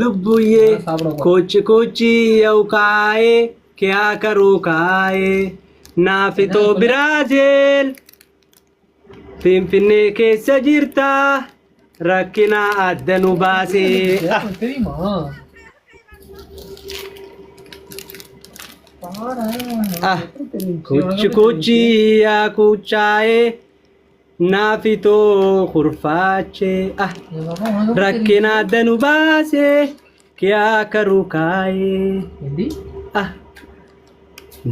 लुब्बुये कुछ कुछ यौकाए क्या करूँ काए नाफि तो बिराजेल फिनफिने keessa jirta rakkina adda nu baase kuchi kuchi ya kuchae nafi to khurfache rakkina adda nu baase kya karu kae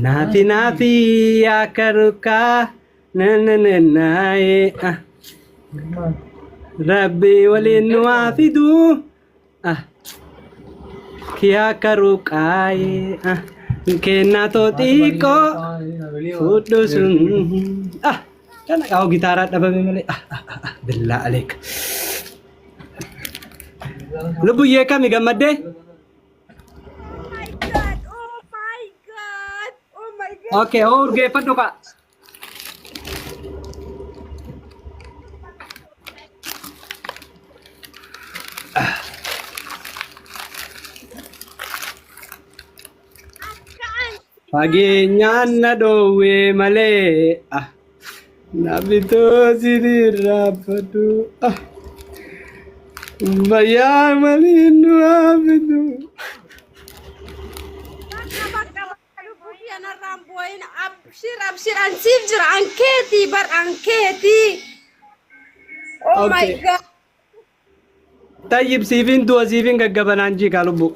nafi nafi ya karu ka na na na na Rabbi walin wafidu kya karu kae kenna to tiko fudusun kana kau gitara dabame male billah alaik lubu ye kami gamadde okay और गे पटो का Fageenyaan na dhoowwee malee namni toosii raafatu bayyaa malee nu haafitu. Abshir ansiif jira ankeetii bar ankeetii. Oh my god. Tayyib siifin du'a siifin gaggabanaan jii kaa lubbu.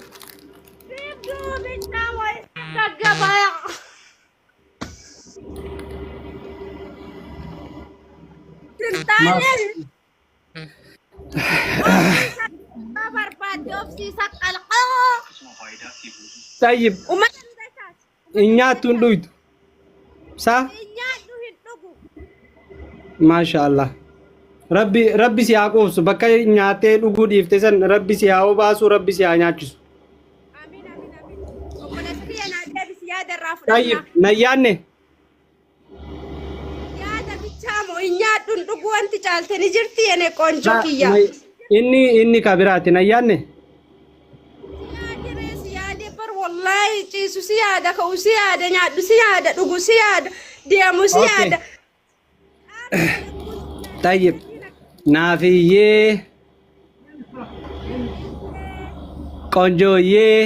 طيب إنياتون دويت صح ما شاء الله ربي سياقوس بكا إنياتي دوغود يفتسن ربي سياقو باسو ربي سياقناتشس طيب نياني Nyaadun dhuguu wanti caaltanii jirti ene qonjo kiyya. Inni kabiraati nayyaanne. Siyaade bar wallahi ciisu siyaada ka'u siyaada nyaadhu siyaada dhugu siyaada deemu siyaada. Tayyib naafiyyee qonjooyyee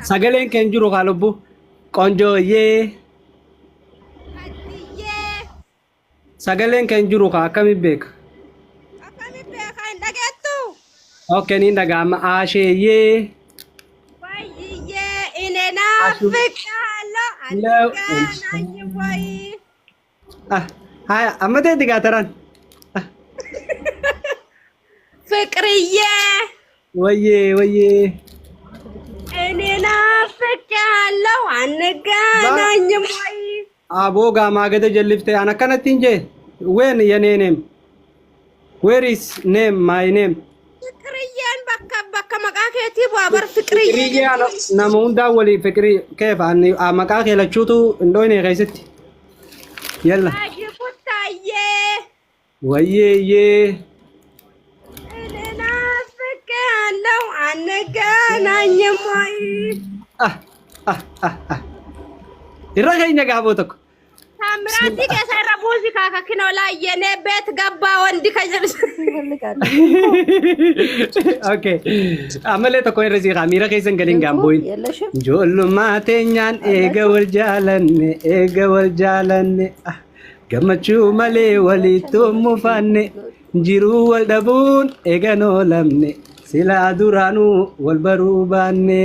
sagaleen keen jiru kaa lubbu qonjooyyee. Sagaleen kan jiru ka akkami beeka? Akkami beeka hin dhageettu? Okay ni dhaga'ama asheeyyee. Wayyiyyee ine naafikaallo angaananyi wayi. Haya amma ta'e digaataran. Fikriyyee. Wayyee. Ine naafikaallo angaananyi wayi. Aboo gaamaa gada jallifte an akkanattiin jee when your name where is name my name Fikriyyeen bakka maqaa keetii bu'aa bar fikriyyeen nama hundaa walii fikri keef maqaa kee lachuutu indooyne keessatti yalla kuttaayyee wayyeeyyee naafikaallo angaananyi wayi. irra keenya gaafoo tokko. Taamiraatti keessa irra muuziqaa ka kinoola yenee beet gabbaa wandi ka jedhu. Okay. Amalee tokko irra siqaa miira keessan galiin gaambooyin. Ijoollummaa teenyaan eega wal jaalanne gammachuu malee walitti mufanne jiruu wal dhabuun eega noolamne silaa duraanuu wal baruu baanne.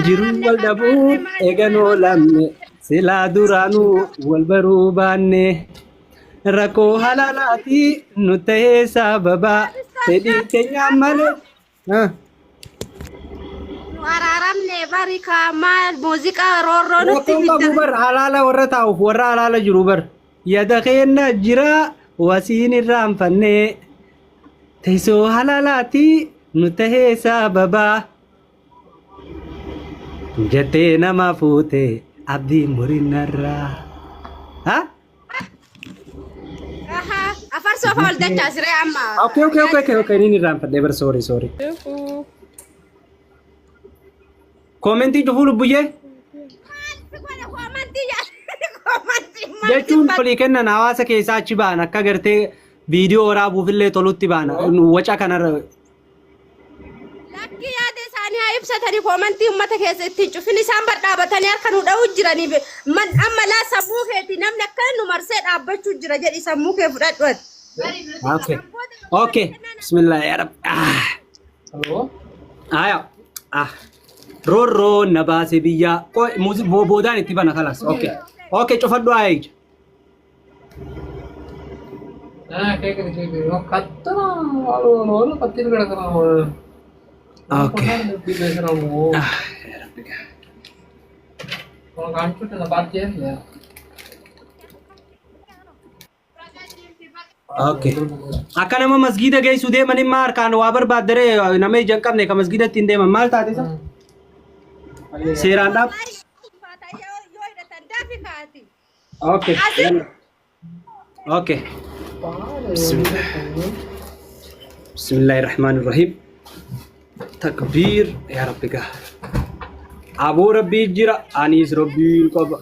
Jiruu wal dhabuun eega noolamne silaa duraanuu wal baruu baanne rakkoo halaalaati nu ta'ee sababaa fedhii keenyaa malee. Nu araaramne bari kaamaa muuziqaa roorroo nutti fidda. Bar halaala warra taa'uuf warra halaala jiru bar yaada keenya jira wasiin irraanfanne teessoo halaalaati nu ta'ee sababaa. Jettee nama fuute abdii murinarraa. Afar so far the chasre amma. Okay. Nini ram padde bar sorry. Commenti to full buye. Jechuun olii kennan hawaasa keessaa achi ba'an akka gartee viidiyoo waraabuufillee tolutti ba'an waca kanarra. Lakki yaada isaanii haa ibsatanii koomantii uummata keessa ittiin cufin isaan dhaabatanii harka nu dha'uu jiraniif amma laa sammuu keetii namni akka nu marsee dhaabbachuu jira jedhi sammuu kee fudhadhu. Okay. Bismillah ya Rab. Hello? Ayo. Rorro na baase biyya. Boodaan itti bana kalas. Okay, cufadhu ayi. கேக்குது கத்தலாம் அவ்வளோ கத்திட்டு கிடக்குறான் பேசுறான் உனக்கு அனுப்பிட்டு பார்த்தியா இல்லையா Okay. Akka nama masgiida geessu deeman immaa harkaan waa barbaaddare nama ija hin qabne ka masgiidatti hin deeman maal taate isa? Seeraan dhaab? Okay. Okay. Bismillahirrahmanirrahim. Takbir ya Rabbi ka. Abu Rabbi jira anis Rabbi qaba.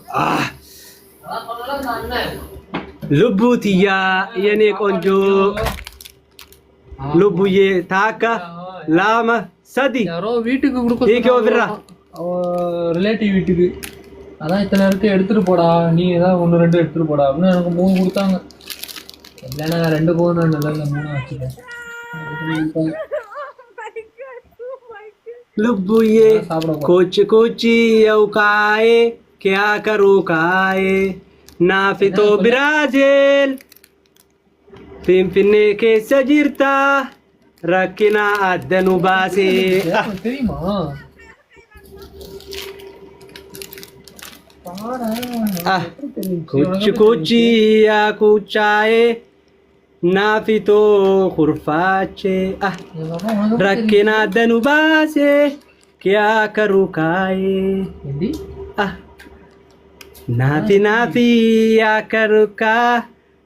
Lubbuutiya yene konjo. Lubbuye taaka lama sadi. யாரோ வீட்டுக்கு கொடுக்க Hike overra. Relative வீட்டுக்கு அதான் இத்தனை இருக்கு எடுத்துட்டு போடா நீ ஏதாவது 1-2 எடுத்துட்டு போடா அப்படின்னு எனக்கு 3 கொடுத்தாங்க இல்லைன்னா நான் 2 போகணும் நல்லா 3 வச்சுட்டேன் Lubbuye kochi yaukae kya karu kae nafito Brazil Finfinne keessa jirta rakkina addanu baase தெரியுமா Kuchi ya kuchae nafito khurfache rakkina addanu baase kya karu kae எப்படி Nafi ya karuka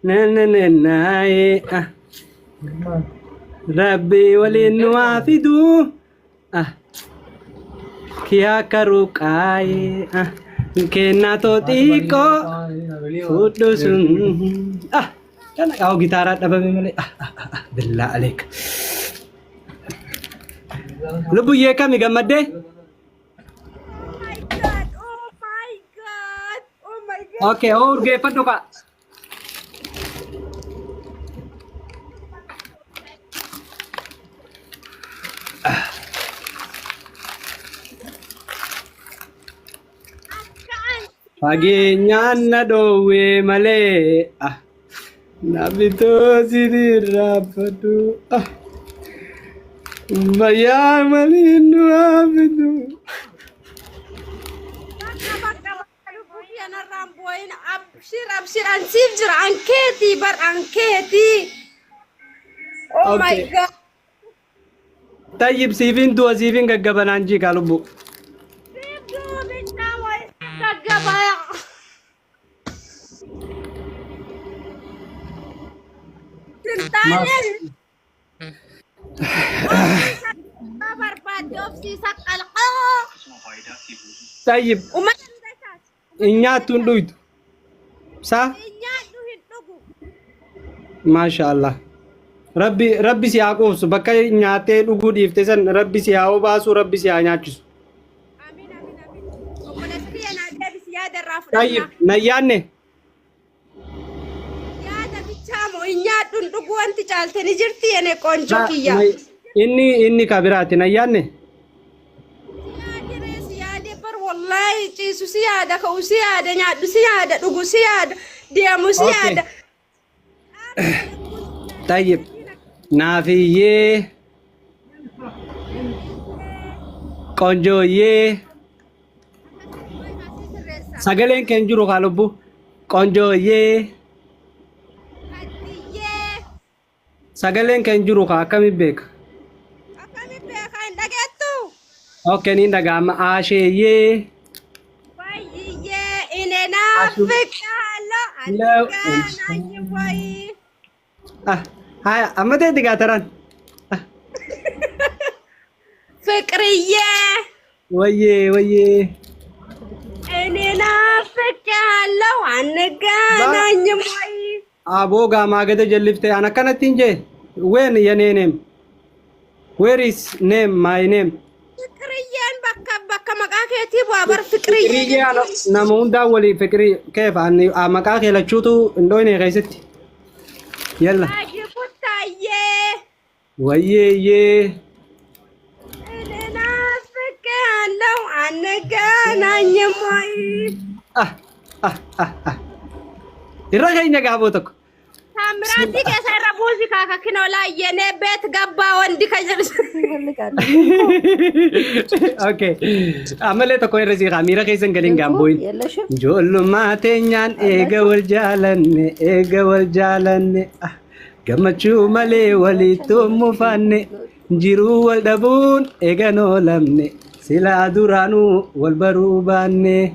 nananae Rabbi walin wafidu kya karukae kenna to tiko fudusun kana kau gitara dabame male billah alaik Lubu ye kami gamadde Okay, urge fadhu ka. Fageenyaan na dhoowwe malee nabitoo sidirraa fadhu bayyaan malee nu haafidu. Abshir ansif jira anketi bar anketi. Oh my god. Tayyib siifin du'a siifin gaggabanaan jii kaalubbu. Gaggabaya. Tintaanel. Barbaade obsiisa qalqoo. Tayyib nyaattuun dhuytu. Sa? Mashallah. Rabbi si haa quubsu bakka nyaatee dhuguu dhiifte san rabbi si haa obaasu rabbi si haa nyaachisu. Tayyib nayyaanne. Yaada bichaamoo nyaadhuun dhuguu wanti caalte ni jirti ene qoonchoo kiyya. Inni kabiraati nayyaanne. Wallahi ciisu si yaada ka'u si yaada nyaadhu si yaada dhugu si yaada deemu si yaada. Tayyib naafiyyee qonjooyyee sagaleen keen jiru kaa lubbu qonjooyyee sagaleen keen jiru kaa akkamiin beeka. Akkamiin beeka hin dhageettu. Okay, ni ndagama asheeyee. Baay'ee ineenaa fikaaloo هاي أما تدي قاتران فكرية ويه أنا نافك لو عنك أنا نموي أبوغا ما قد جلفتي أنا كانت تنجي وين يا name where is name my name فكرية بكا مقاكي وابر فكرية فكرية نمون داولي فكري كيف عني مقاكي لتشوتو اندويني غيستي يلا أجي بطاية ويه أنا نافك لو عنك أنا نموي الرغي نقابوتك تامراتي كيسا ربوزي كاكا كنو لا يني بيت قبا واندي كجرس اوكي عملي تكوين رزي خاميرا كيسن قلين قامبوين جولو ما تنيان ايغا والجالن قمتشو ملي ولي تومو فاني جيرو والدبون ايغا نولمني سلا دورانو والبروباني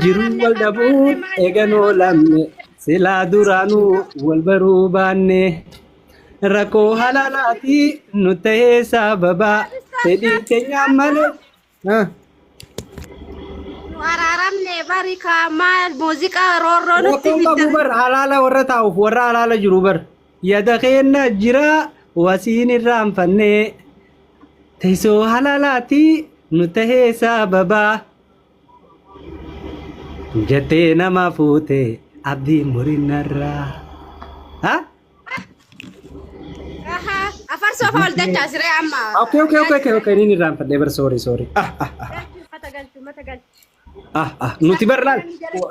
جيرو والدبون ايغا نولمني سلا دورانو والبروباني ركو حلالاتي نتهي سببا تدي تنعمل وراramne bari kamal musica rorro nutti ركو ببر حلالا ورطاوف ورا حلالا جروبر يدخينا جرا وسين الرام فني تيسو حلالاتي نتهي سببا جتنا ما فوتي abdi murinarra ha afar so fal dacha sire amma okay nini ram fadde bar sorry mata gal nuti barlal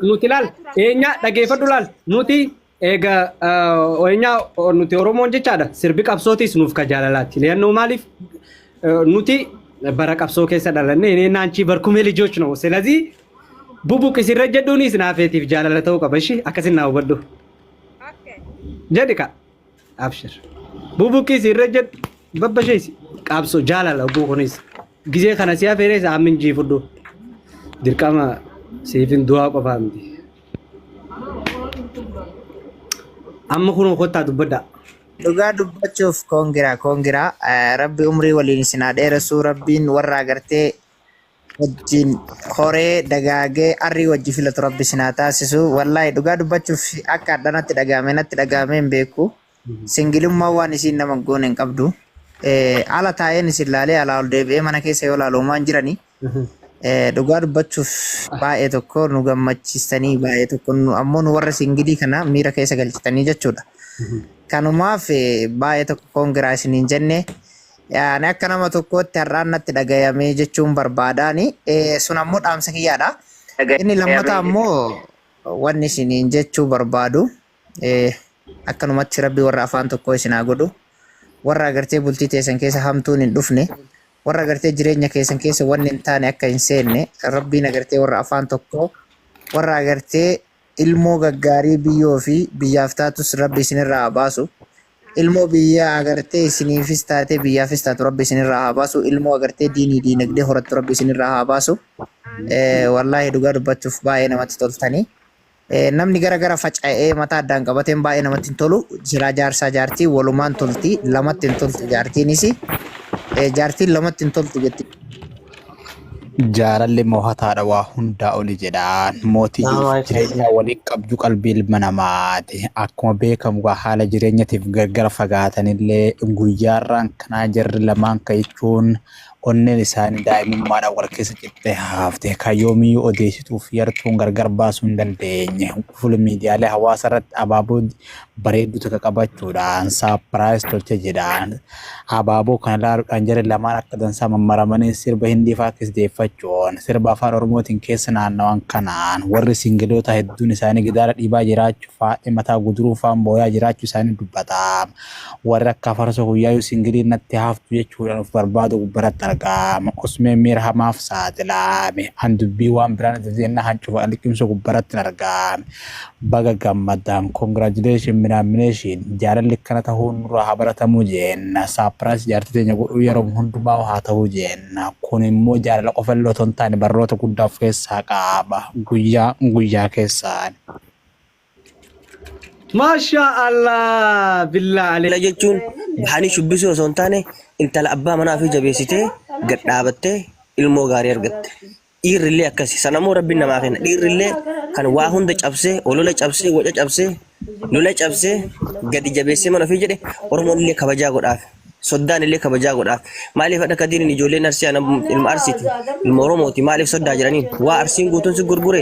nuti lal enya dhaggeeffadhu lal nuti ega enya nuti oromon jechaadha sirbi qabsootis nuuf ka jaalalaatti leennoo maaliif nuti bara qabsoo keessa dhalanne naanchi barkumee lijoch ነው ስለዚህ ቡቡቅ ሲረጀዱኒ ስናፌቲፍ ጃላለተው ቀበሺ አከስና ወበዱ ኦኬ ጀዲካ አብሽር ቡቡቅ ሲረጀድ በበሸይሲ ቃብሶ ጃላላ ቡቁኒስ ጊዜ ከነሲያ ፈሬስ አምንጂ ፍዱ ድርቃማ ሲፊን ዱአ ቆፋምዲ አምኹኑ ኮታ ዱበዳ Dhugaa dubbachuuf koongiraa rabbi umrii waliin sinaa dheeressu rabbiin warra agartee wajjin horee dagaagee arrii wajji filatu rabbi sinaa taasisu wallahi dhugaa dubbachuuf akka addanatti dhagaame hin beeku singilummaa waan isiin nama goone hin qabdu ala taa'een isin laalee alaa ol deebi'ee mana keessa yoo laalumaan jirani dhugaa dubbachuuf baay'ee tokko nu gammachiistanii baay'ee tokko ammoo nu warra singilii kana miira keessa galchitanii jechuudha. Kanumaaf baay'ee tokko koongiraa isiniin jenne yaani akka nama tokkootti har'aan natti dhagayamee jechuun barbaadaani sun ammoo dhaamsa kiyyaadha. Inni lammataa ammoo wanni isiniin jechuu barbaadu akkanumatti rabbi warra afaan tokkoo isinaa godhu warra agartee bultii teessan keessa hamtuun hin dhufne warra agartee jireenya keessan keessa wanni hin taane akka hin seenne rabbiin agartee warra afaan tokkoo warra agartee ilmoo gaggaarii biyyoo fi biyyaaf taatus rabbi isinirraa haa baasu. Ilmoo biyya agartee isiniifis taate biyyaafis taatu rabbi isinirraa haa baasu. Ilmoo agartee diinagdee horattu rabbi isinirraa haa baasu. Wallaahi dhugaa dubbachuuf baay'ee namatti toltanii. Namni gara faca'ee mataa addaan qabateen baay'ee namatti hin tolu. Jira jaarsaa jaartii walumaan tolti lamatti hin toltu jaartiinis jaartiin lamatti hin toltu jetti. Jaalalli moo'ataadha waa hundaa oli jedhaan mootii jireenya walii qabdu qalbii ilma namaati. Akkuma beekamu haala jireenyatiif gargar fagaatanillee guyyaarraan kanaa jarri lamaan ka'ichuun onneen isaanii daa'imummaadhaan wal keessa cixxee haaftee kayyoomiyyuu odeessituuf yartuun gargar baasuu hin dandeenye. Fuula miidiyaalee hawaasa irratti abaaboo bareedduu tokko qabachuudhaan saapiraayis tolche jedhaan abaaboo kana ilaaluudhaan jarri lamaan akka dansaa mammaramanii sirba hindiifaa keessdeeffachuun sirba afaan oromootiin keessa naannawan kanaan warri singiloota hedduun isaanii gidaara dhiibaa jiraachuu faa'ee mataa guduruu fa'aan booyaa jiraachuu isaanii dubbata. Warri akka farsoo guyyaayyuu singilii natti haaftu jechuudhaan of barbaadu gubbaratti argama. Osmee miira hamaaf saaxilaame handubbii waan biraan jajeenna hancufa liqimsa gubbaratti argame. Baga gammadaan congratulation minaamination jaalalli kana ta'uu nurraa haa baratamuu jenna. Saapiraayis jaartii teenya godhuu yeroo hundumaa haa ta'uu jenna. Kun immoo jaalala qofa illee otoo hin taane barnoota guddaa of keessaa qaba. Guyyaa keessaan. Masha Allah billah Kana alayk. jechuun bahanii shubbisuu osoo hin taane intala abbaa manaa fi jabeessitee gad dhaabattee ilmoo gaarii argatte. Dhiirrillee akkasi. Sanammoo rabbiin namaa kenna. Dhiirrillee kan waa hunda cabsee, olola cabsee, waca cabsee, lola cabsee, gadi jabeessee mana ofii jedhe Oromoon illee kabajaa godhaaf. Soddaan illee kabajaa godhaaf. Maaliif akka diiniin ijoolleen Arsii ilma Arsiiti, ilma Oromooti maaliif soddaa jiraniin waa Arsiin guutuun si gurgure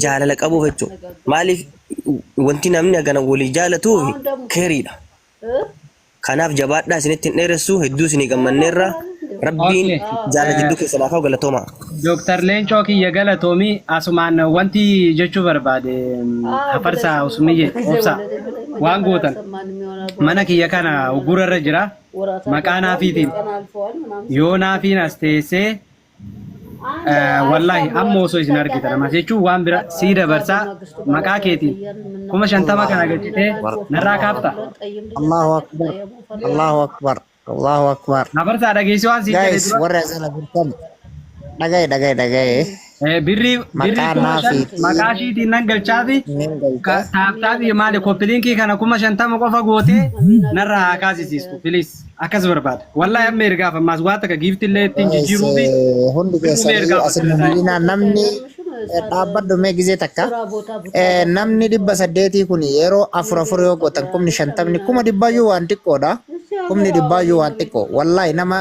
jaalala qabuuf jechuudha. Maaliif wanti namni hagana walii jaalatuuf keeriidha. Kanaaf jabaadhaa isinitti hin dheeressu hedduu isinii gammanneerra rabbiin jaalala jidduu keessa laafaa galatooma. Dr. Leencoo kiyya galatoomii asumaan wanti jechuu barbaade hafarsaa usumiyye obsa waan gootan mana kiyya kana ugurarra jira maqaa naafiitiin yoo naafiin as teessee wallahi amma osoo isin argitan amma jechuun waan bira sii dabarsaa maqaa keetiin 50 kana galchitee narraa kaafta. Allahu akbar. Allahu akbar. Allahu akbar. Hafarsaa dhageessii waan sii Guys, warra asala birtan. Dhagaye. birrii maqaa ishiitiin nan galchaafi taaptaafi maali koppiliinkii kana 50 qofa gootee narraa haa kaasisiistu please akkas barbaada wallahi amma ergaaf ammaas waa takka giiftillee ittiin jijjiiruufi hundi keessanii asirratti namni dhaabbadhu mee gizee takka namni 800 kun yeroo 4 yoo gootan 50 kuma dhibbaayyuu waan xiqqoodha. Kumni dhibbaayyuu waan xiqqoo wallahi nama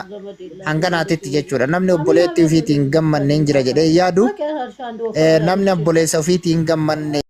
hanganaatitti jechuudha. Namni obboleettii ofiitiin gammanne hin jira jedhee yaadu namni obboleessa ofiitiin gammanne